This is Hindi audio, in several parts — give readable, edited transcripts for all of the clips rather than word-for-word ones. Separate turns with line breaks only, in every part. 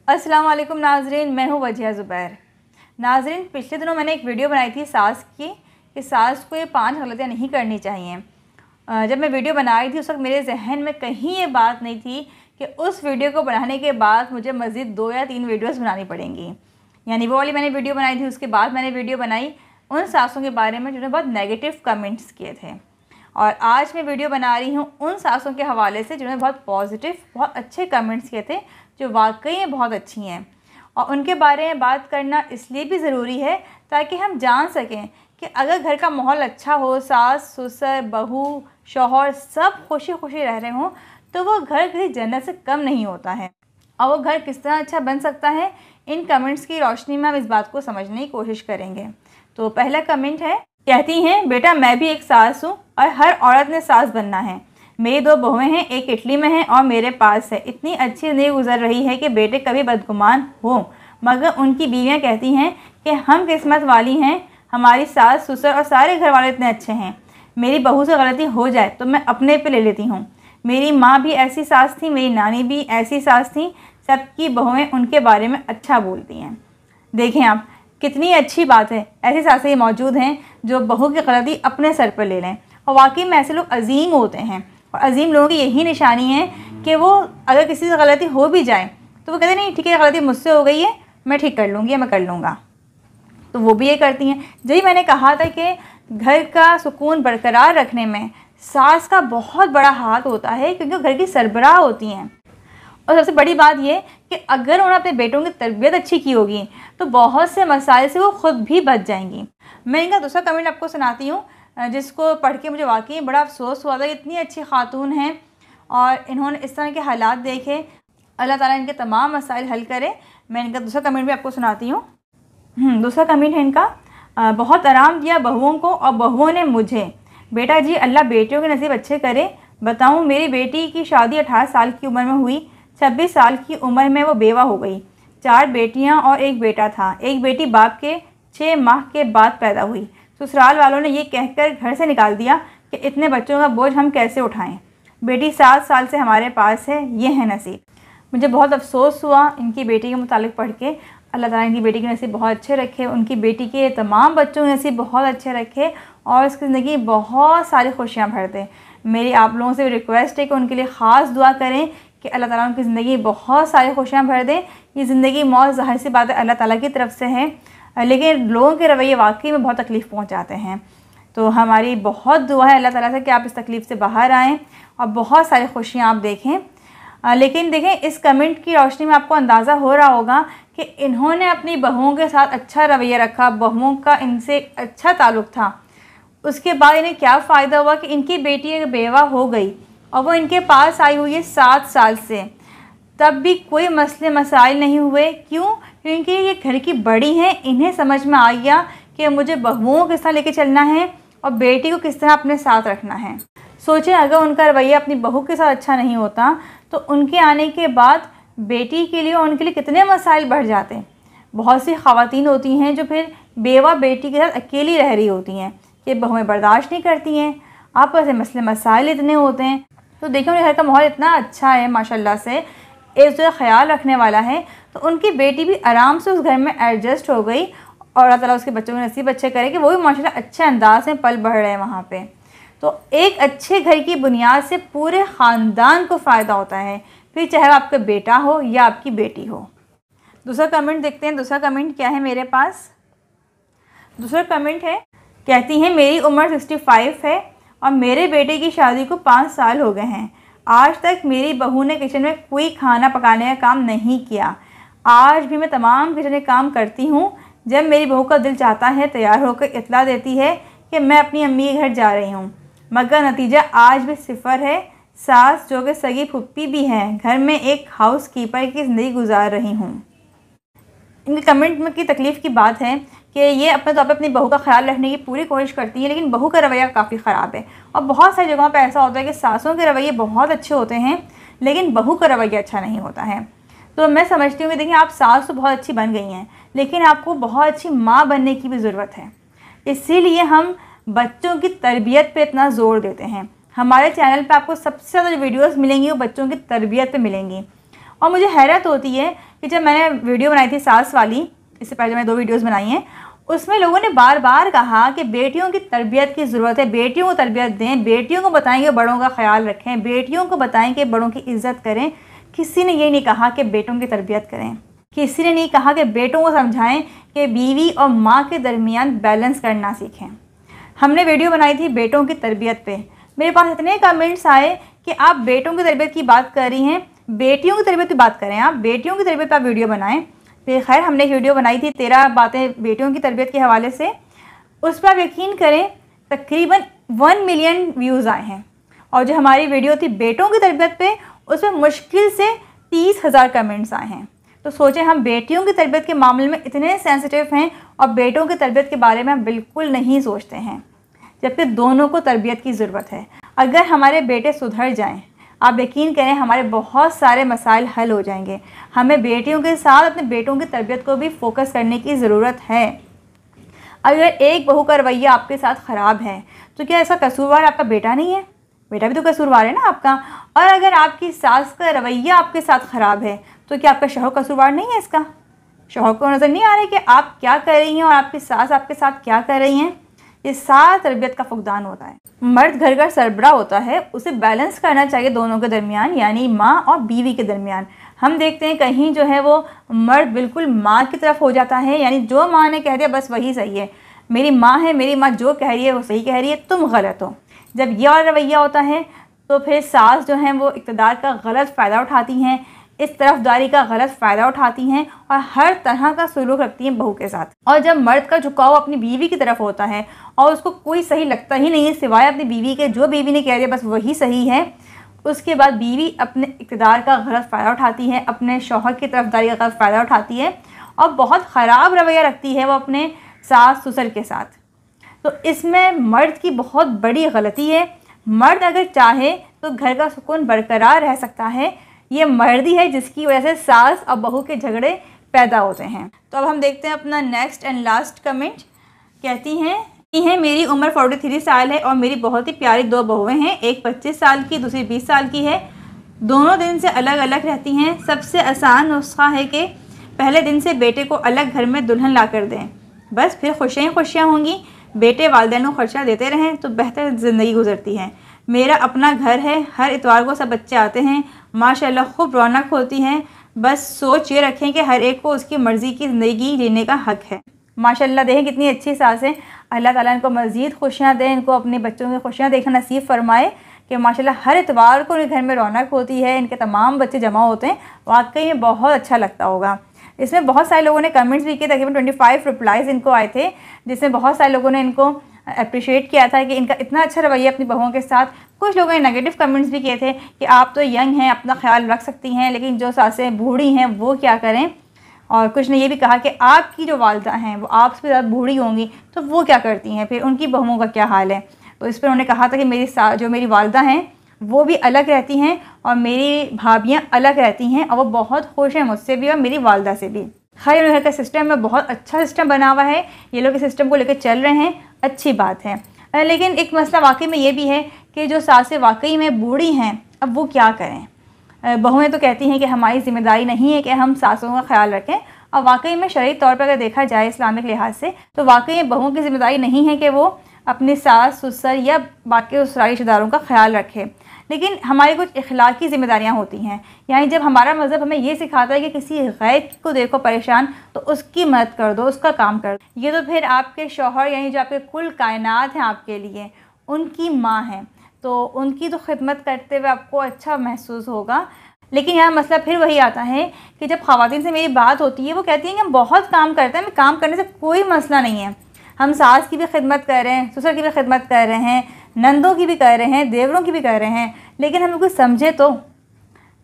अस्सलाम वालेकुम नाज़रीन, मैं हूँ वजिया ज़ुबैर। नाज़रीन, पिछले दिनों मैंने एक वीडियो बनाई थी सास की कि सास को ये 5 गलतियाँ नहीं करनी चाहिए। जब मैं वीडियो बना रही थी उस वक्त मेरे जहन में कहीं ये बात नहीं थी कि उस वीडियो को बनाने के बाद मुझे मज़ीद 2 या 3 वीडियोज़ बनानी पड़ेंगी। यानी वो वाली मैंने वीडियो बनाई थी, उसके बाद मैंने वीडियो बनाई उन सासों के बारे में जिन्होंने बहुत नेगेटिव कमेंट्स किए थे। और आज मैं वीडियो बना रही हूँ उन सासों के हवाले से जिन्होंने बहुत पॉजिटिव, बहुत अच्छे कमेंट्स किए थे, जो वाकई में बहुत अच्छी हैं। और उनके बारे में बात करना इसलिए भी ज़रूरी है ताकि हम जान सकें कि अगर घर का माहौल अच्छा हो, सास ससुर बहू शौहर सब खुशी खुशी रह रहे हों, तो वो घर किसी जन्नत से कम नहीं होता है। और वो घर किस तरह अच्छा बन सकता है, इन कमेंट्स की रोशनी में हम इस बात को समझने की कोशिश करेंगे। तो पहला कमेंट है, कहती हैं, बेटा मैं भी एक सास हूँ और हर औरत ने सास बनना है। मेरी 2 बहुएं हैं, एक इटली में है और मेरे पास है। इतनी अच्छी ज़िंदगी गुजर रही है कि बेटे कभी बदगुमान हो, मगर उनकी बीवियां कहती हैं कि हम किस्मत वाली हैं, हमारी सास ससुर और सारे घर वाले इतने अच्छे हैं। मेरी बहू से गलती हो जाए तो मैं अपने पे ले लेती हूँ। मेरी माँ भी ऐसी सास थी, मेरी नानी भी ऐसी सास थी, सबकी बहुएँ उनके बारे में अच्छा बोलती हैं। देखें आप, कितनी अच्छी बात है, ऐसी सासें मौजूद हैं जो बहू की गलती अपने सर पर ले लें। और वाकई में ऐसे लोग अजीम होते हैं। और अजीम लोगों की यही निशानी है कि वो अगर किसी से गलती हो भी जाए तो वो कहते नहीं ठीक है, गलती मुझसे हो गई है, मैं ठीक कर लूँगी या मैं कर लूँगा। तो वो भी ये करती हैं। जब मैंने कहा था कि घर का सुकून बरकरार रखने में सास का बहुत बड़ा हाथ होता है, क्योंकि वो घर की सरबराह होती हैं। और सबसे बड़ी बात ये कि अगर उन्होंने अपने बेटों की तरबियत अच्छी की होगी तो बहुत से मसाइल से वो ख़ुद भी बच जाएंगी। मैं इनका दूसरा कमेंट आपको सुनाती हूँ, जिसको पढ़ के मुझे वाकई बड़ा अफसोस हुआ था। इतनी अच्छी खातून हैं और इन्होंने इस तरह के हालात देखे। अल्लाह ताला इनके तमाम मसाइल हल करे। मैं इनका दूसरा कमेंट भी आपको सुनाती हूँ। दूसरा कमेंट है इनका, बहुत आराम दिया बहुओं को और बहुओं ने मुझे। बेटा जी अल्लाह बेटियों के नसीब अच्छे करे। बताऊँ, मेरी बेटी की शादी 18 साल की उम्र में हुई, 26 साल की उम्र में वो बेवा हो गई। 4 बेटियाँ और 1 बेटा था। एक बेटी बाप के 6 माह के बाद पैदा हुई। ससुराल वालों ने ये कहकर घर से निकाल दिया कि इतने बच्चों का बोझ हम कैसे उठाएं। बेटी 7 साल से हमारे पास है, ये है नसीब। मुझे बहुत अफसोस हुआ इनकी बेटी के मुतालिक पढ़ के। अल्लाह ताला इनकी बेटी के नसीब बहुत अच्छे रखे, उनकी बेटी के तमाम बच्चों के नसीब बहुत अच्छे रखे और उसकी ज़िंदगी बहुत सारी खुशियाँ भर दे। मेरी आप लोगों से रिक्वेस्ट है कि उनके लिए ख़ास दुआ करें कि अल्लाह ताला उनकी ज़िंदगी बहुत सारी खुशियाँ भर दें। ये ज़िंदगी मौत ज़ाहिर सी बात है अल्लाह ताला की तरफ से है, लेकिन लोगों के रवैये वाकई में बहुत तकलीफ़ पहुंचाते हैं। तो हमारी बहुत दुआ है अल्लाह ताला से कि आप इस तकलीफ़ से बाहर आएँ और बहुत सारी खुशियाँ आप देखें। लेकिन देखें, इस कमेंट की रोशनी में आपको अंदाज़ा हो रहा होगा कि इन्होंने अपनी बहुओं के साथ अच्छा रवैया रखा, बहुओं का इनसे अच्छा ताल्लुक़ था। उसके बाद इन्हें क्या फ़ायदा हुआ कि इनकी बेटी एक बेवा हो गई और वो इनके पास आई हुई है 7 साल से, तब भी कोई मसले मसाइल नहीं हुए। क्यों? क्योंकि ये घर की बड़ी हैं, इन्हें समझ में आ गया कि मुझे बहुओं के साथ लेके चलना है और बेटी को किस तरह अपने साथ रखना है। सोचें, अगर उनका रवैया अपनी बहू के साथ अच्छा नहीं होता तो उनके आने के बाद बेटी के लिए और उनके लिए कितने मसाइल बढ़ जाते। बहुत सी ख़वातीन होती हैं जो फिर बेवा बेटी के साथ अकेली रह रही होती हैं कि बहुएँ बर्दाश्त नहीं करती हैं, आपस में मसले मसाइल इतने होते हैं। तो देखिए, उनके घर का माहौल इतना अच्छा है माशाल्लाह से, एक दूसरे का ख्याल रखने वाला है, तो उनकी बेटी भी आराम से उस घर में एडजस्ट हो गई और अल्लाह ताला उसके बच्चों के नसीब अच्छे करे कि वो भी माशाल्लाह अच्छे अंदाज में पल बढ़ रहे हैं वहाँ पे। तो एक अच्छे घर की बुनियाद से पूरे ख़ानदान को फ़ायदा होता है, फिर चाहे आपका बेटा हो या आपकी बेटी हो। दूसरा कमेंट देखते हैं। दूसरा कमेंट क्या है मेरे पास? दूसरा कमेंट है, कहती हैं, मेरी उम्र 65 है और मेरे बेटे की शादी को 5 साल हो गए हैं। आज तक मेरी बहू ने किचन में कोई खाना पकाने का काम नहीं किया। आज भी मैं तमाम किचन के काम करती हूँ। जब मेरी बहू का दिल चाहता है तैयार होकर इतला देती है कि मैं अपनी अम्मी के घर जा रही हूँ, मगर नतीजा आज भी सिफर है। सास जो कि सगी फुप्पी भी हैं, घर में एक हाउस कीपर की ज़िंदगी गुजार रही हूँ। इनके कमेंट में की तकलीफ़ की बात है कि ये अपने तौर पर अपनी बहू का ख्याल रखने की पूरी कोशिश करती हैं, लेकिन बहू का रवैया काफ़ी ख़राब है। और बहुत सारी जगहों पे ऐसा होता है कि सासों के रवैये बहुत अच्छे होते हैं लेकिन बहू का रवैया अच्छा नहीं होता है। तो मैं समझती हूँ कि देखिए, आप सास तो बहुत अच्छी बन गई हैं, लेकिन आपको बहुत अच्छी माँ बनने की भी ज़रूरत है। इसीलिए हम बच्चों की तरबियत पर इतना ज़ोर देते हैं। हमारे चैनल पर आपको सबसे ज़्यादा जो वीडियोज़ मिलेंगी वो बच्चों की तरबियत पर मिलेंगी। और मुझे हैरत होती है कि जब मैंने वीडियो बनाई थी सास वाली, इससे पहले मैंने 2 वीडियोज़ बनाई हैं, उसमें लोगों ने बार बार कहा कि बेटियों की तरबियत की ज़रूरत है, बेटियों को तरबियत दें, बेटियों को बताएं कि बड़ों का ख्याल रखें, बेटियों को बताएं कि बड़ों की इज़्ज़त करें। किसी ने ये नहीं कहा कि बेटों की तरबियत करें, किसी ने नहीं कहा कि बेटों को समझाएं कि बीवी और माँ के दरमियान बैलेंस करना सीखें। हमने वीडियो बनाई थी बेटों की तरबियत पे, मेरे पास इतने कमेंट्स आए कि आप बेटों की तरबियत की बात कर रही हैं, बेटियों की तरबियत की बात करें, आप बेटियों की तरबियत पर आप वीडियो बनाएं। फिर खैर हमने एक वीडियो बनाई थी 13 बातें बेटियों की तरबियत के हवाले से, उस पर आप यकीन करें तकरीबन 1 मिलियन व्यूज़ आए हैं। और जो हमारी वीडियो थी बेटों की तरबियत पे, उसमें मुश्किल से 30,000 कमेंट्स आए हैं। तो सोचें हम बेटियों की तरबियत के मामले में इतने सेंसिटिव हैं और बेटों की तरबियत के बारे में हम बिल्कुल नहीं सोचते हैं, जबकि दोनों को तरबियत की ज़रूरत है। अगर हमारे बेटे सुधर जाएं, आप यकीन करें हमारे बहुत सारे मसाइल हल हो जाएंगे। हमें बेटियों के साथ अपने बेटों की तरबियत को भी फोकस करने की ज़रूरत है। अगर एक बहू का रवैया आपके साथ ख़राब है तो क्या इसका कसूरवार आपका बेटा नहीं है? बेटा भी तो कसूरवार है ना आपका। और अगर आपकी सास का रवैया आपके साथ ख़राब है तो क्या आपका शौहर कसूरवार नहीं है इसका? शौहर को नज़र नहीं आ रहा है कि आप क्या कर रही हैं और आपकी सास आपके साथ क्या कर रही हैं? ये सारा तरबियत का फुकदान होता है। मर्द घर का सरबरा होता है, उसे बैलेंस करना चाहिए दोनों के दरमियान, यानी माँ और बीवी के दरमियान। हम देखते हैं कहीं जो है वो मर्द बिल्कुल माँ की तरफ हो जाता है, यानी जो माँ ने कह दिया बस वही सही है, मेरी माँ है, मेरी माँ जो कह रही है वो सही कह रही है, तुम गलत हो। जब ये और रवैया होता है तो फिर सास जो है वो इक़्तिदार का गलत फ़ायदा उठाती हैं, इस तरफदारी का गलत फ़ायदा उठाती हैं और हर तरह का सलूक रखती हैं बहू के साथ। और जब मर्द का झुकाव अपनी बीवी की तरफ होता है और उसको कोई सही लगता ही नहीं है सिवाय अपनी बीवी के, जो बीवी ने कह दिया बस वही सही है, उसके बाद बीवी अपने इक़्तिदार का गलत फ़ायदा उठाती है, अपने शौहर की तरफदारी का गलत फ़ायदा उठाती है और बहुत ख़राब रवैया रखती है वो अपने सास ससुर के साथ। तो इसमें मर्द की बहुत बड़ी गलती है। मर्द अगर चाहे तो घर का सुकून बरकरार रह सकता है। ये मर्द ही है जिसकी वजह से सास और बहू के झगड़े पैदा होते हैं। तो अब हम देखते हैं अपना नेक्स्ट एंड लास्ट कमेंट। कहती हैं मेरी उम्र 43 साल है और मेरी बहुत ही प्यारी 2 बहुएं हैं, एक 25 साल की, दूसरी 20 साल की है। दोनों दिन से अलग अलग रहती हैं। सबसे आसान नुस्खा है कि पहले दिन से बेटे को अलग घर में दुल्हन ला कर दें, बस फिर खुशियाँ खुशियाँ होंगी। बेटे वालिदैन को खर्चा देते रहें तो बेहतर ज़िंदगी गुजरती है। मेरा अपना घर है, हर इतवार को सब बच्चे आते हैं, माशाल्लाह खूब रौनक होती है। बस सोच ये रखें कि हर एक को उसकी मर्ज़ी की ज़िंदगी जीने का हक़ है। माशाल्लाह देखें कितनी अच्छी सास है। अल्लाह ताला इनको मज़ीद खुशियाँ दें, इनको अपने बच्चों की खुशियाँ देखना नसीब फरमाए कि माशाल्लाह हर इतवार को इनके घर में रौनक होती है, इनके तमाम बच्चे जमा होते हैं। वाकई में बहुत अच्छा लगता होगा। इसमें बहुत सारे लोगों ने कमेंट्स भी किए, तकरीबन 25 रिप्लाइज़ इनको आए थे, जिसमें बहुत सारे लोगों ने इनको अप्रिशिएट किया था कि इनका इतना अच्छा रवैया अपनी बहुओं के साथ। कुछ लोगों ने नेगेटिव कमेंट्स भी किए थे कि आप तो यंग हैं, अपना ख्याल रख सकती हैं, लेकिन जो सासें बूढ़ी हैं वो क्या करें। और कुछ ने ये भी कहा कि आपकी जो वालदा हैं वो आपसे ज़्यादा बूढ़ी होंगी तो वो क्या करती हैं, फिर उनकी बहुओं का क्या हाल है। तो इस पर उन्होंने कहा था कि जो मेरी वालदा हैं वो भी अलग रहती हैं और मेरी भाभियाँ अलग रहती हैं और वो बहुत खुश हैं मुझसे भी और मेरी वालदा से भी। खैर घर का सिस्टम में बहुत अच्छा सिस्टम बना हुआ है, ये लोग इस सिस्टम को लेकर चल रहे हैं, अच्छी बात है। लेकिन एक मसला वाकई में ये भी है कि जो सासें वाकई में बूढ़ी हैं अब वो क्या करें। बहुएं तो कहती हैं कि हमारी ज़िम्मेदारी नहीं है कि हम सासों का ख्याल रखें, और वाकई में शरई तौर पर अगर देखा जाए इस्लामिक लिहाज से तो वाकई में बहुओं की ज़िम्मेदारी नहीं है कि वो अपनी सास ससुर या बाकी ससुराली रिश्तेदारों का ख्याल रखें, लेकिन हमारी कुछ इखलाकी ज़िम्मेदारियाँ होती हैं। यानी जब हमारा मज़हब हमें ये सिखाता है कि किसी गैर को देखो परेशान तो उसकी मदद कर दो, उसका काम कर दो, ये तो फिर आपके शौहर यानी जो आपके कुल कायनात हैं आपके लिए उनकी माँ हैं, तो उनकी तो खिदमत करते हुए आपको अच्छा महसूस होगा। लेकिन यहाँ मसला फिर वही आता है कि जब ख़वातीन से मेरी बात होती है वो कहती हैं कि हम बहुत काम करते हैं, हमें काम करने से कोई मसला नहीं है, हम सास की भी खिदमत कर रहे हैं, ससुर की भी खिदमत कर रहे हैं, नंदों की भी कर रहे हैं, देवरों की भी कर रहे हैं, लेकिन हमें कोई समझे तो,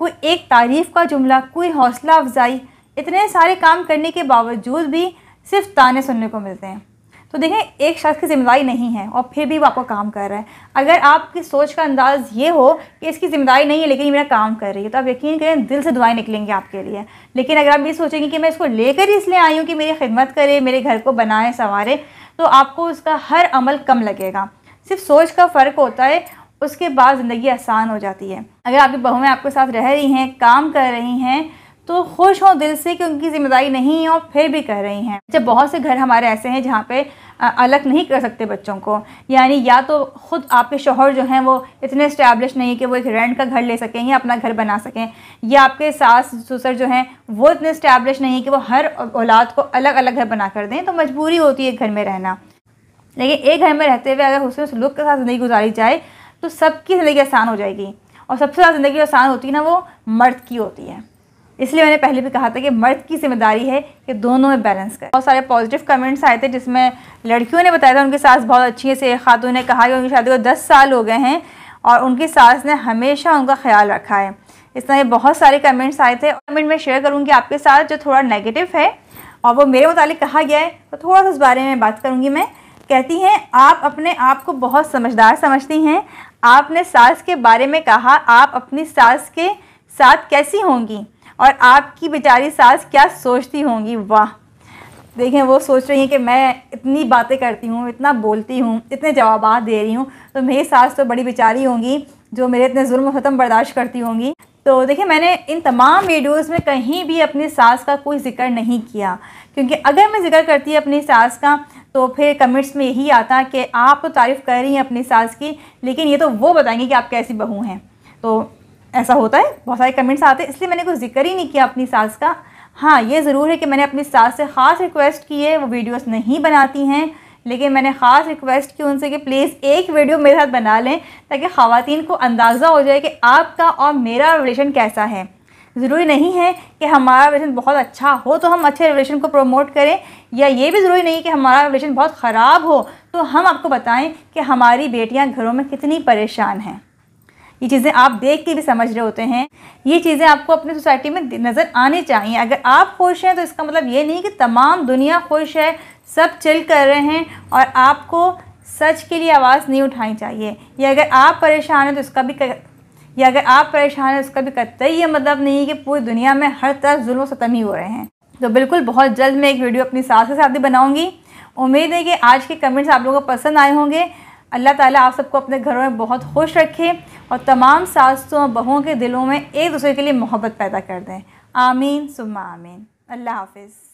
कोई एक तारीफ़ का जुमला, कोई हौसला अफजाई, इतने सारे काम करने के बावजूद भी सिर्फ ताने सुनने को मिलते हैं। तो देखें एक शख्स की ज़िम्मेदारी नहीं है और फिर भी वो आपको काम कर रहा है। अगर आपकी सोच का अंदाज़ ये हो कि इसकी ज़िम्मेदारी नहीं है लेकिन ये मेरा काम कर रही है तो आप यकीन करें दिल से दुआएं निकलेंगी आपके लिए। लेकिन अगर आप ये सोचेंगे कि मैं इसको लेकर ही इसलिए आई हूँ कि मेरी खिदमत करे, मेरे घर को बनाए संवारे, तो आपको उसका हर अमल कम लगेगा। सिर्फ सोच का फ़र्क होता है, उसके बाद ज़िंदगी आसान हो जाती है। अगर आपकी बहुएं आपके साथ रह रही हैं, काम कर रही हैं, तो खुश हों दिल से कि उनकी ज़िम्मेदारी नहीं है और फिर भी कर रही हैं। जब बहुत से घर हमारे ऐसे हैं जहाँ पे अलग नहीं कर सकते बच्चों को, यानी या तो ख़ुद आपके शौहर जो हैं वो इतने इस्टेब्लिश नहीं कि वो एक रेंट का घर ले सकें या अपना घर बना सकें, या आपके सास ससुर जो हैं वो इतने इस्टेब्लिश नहीं कि वो हर औलाद को अलग अलग घर बना कर दें, तो मजबूरी होती है एक घर में रहना। लेकिन एक घर में रहते हुए अगर हुस्न सलूक के साथ ज़िंदगी गुजारी जाए तो सबकी ज़िंदगी आसान हो जाएगी। और सबसे ज़्यादा ज़िंदगी आसान होती है ना, वो मर्द की होती है। इसलिए मैंने पहले भी कहा था कि मर्द की जिम्मेदारी है कि दोनों में बैलेंस करें। बहुत सारे पॉजिटिव कमेंट्स आए थे जिसमें लड़कियों ने बताया था उनकी सास बहुत अच्छी है। से खातून ने कहा कि उनकी शादी को 10 साल हो गए हैं और उनकी सास ने हमेशा उनका ख्याल रखा है। इस तरह बहुत सारे कमेंट्स आए थे। कमेंट में शेयर करूँगी आपके साथ जो थोड़ा नेगेटिव है और वो मेरे मुतालिक कहा गया है, तो थोड़ा सा उस बारे में बात करूँगी मैं। कहती हैं, आप अपने आप को बहुत समझदार समझती हैं। आपने सास के बारे में कहा आप अपनी सास के साथ कैसी होंगी और आपकी बेचारी सास क्या सोचती होंगी। वाह, देखें वो सोच रही हैं कि मैं इतनी बातें करती हूँ, इतना बोलती हूँ, इतने जवाबात दे रही हूँ, तो मेरी सास तो बड़ी बेचारी होंगी जो मेरे इतने जुल्म ख़त्म बर्दाश्त करती होंगी। तो देखिए, मैंने इन तमाम वीडियोस में कहीं भी अपनी सास का कोई ज़िक्र नहीं किया, क्योंकि अगर मैं ज़िक्र करती अपनी सास का तो फिर कमेंट्स में यही आता कि आप तो तारीफ़ कर रही हैं अपनी सास की, लेकिन ये तो वो बताएंगे कि आप कैसी बहू हैं। तो ऐसा होता है, बहुत सारे कमेंट्स आते हैं, इसलिए मैंने कोई ज़िक्र ही नहीं किया अपनी सास का। हाँ, ये ज़रूर है कि मैंने अपनी सास से ख़ास रिक्वेस्ट की है, वो वीडियोस नहीं बनाती हैं, लेकिन मैंने ख़ास रिक्वेस्ट की उनसे कि प्लीज़ एक वीडियो मेरे साथ बना लें ताकि ख़वातीन को अंदाज़ा हो जाए कि आपका और मेरा रिलेशन कैसा है। ज़रूरी नहीं है कि हमारा रिलेशन बहुत अच्छा हो तो हम अच्छे रिलेशन को प्रमोट करें, या ये भी ज़रूरी नहीं कि हमारा रिलेशन बहुत ख़राब हो तो हम आपको बताएं कि हमारी बेटियां घरों में कितनी परेशान हैं। ये चीज़ें आप देख के भी समझ रहे होते हैं। ये चीज़ें आपको अपनी सोसाइटी में नज़र आनी चाहिए। अगर आप खुश हैं तो इसका मतलब ये नहीं कि तमाम दुनिया खुश है, सब चिल कर रहे हैं और आपको सच के लिए आवाज़ नहीं उठानी चाहिए। या अगर आप परेशान हैं तो इसका भी कतई ये मतलब नहीं कि पूरी दुनिया में हर तरफ जुल्म सतम ही हो रहे हैं। तो बिल्कुल बहुत जल्द मैं एक वीडियो अपनी सास के साथ भी बनाऊँगी। उम्मीद है कि आज के कमेंट्स आप लोगों को पसंद आए होंगे। अल्लाह ताला आप सबको अपने घरों में बहुत खुश रखे और तमाम सासों और बहुओं के दिलों में एक दूसरे के लिए मोहब्बत पैदा कर दें। आमीन सुम्मा आमीन। अल्लाह हाफ़िज़।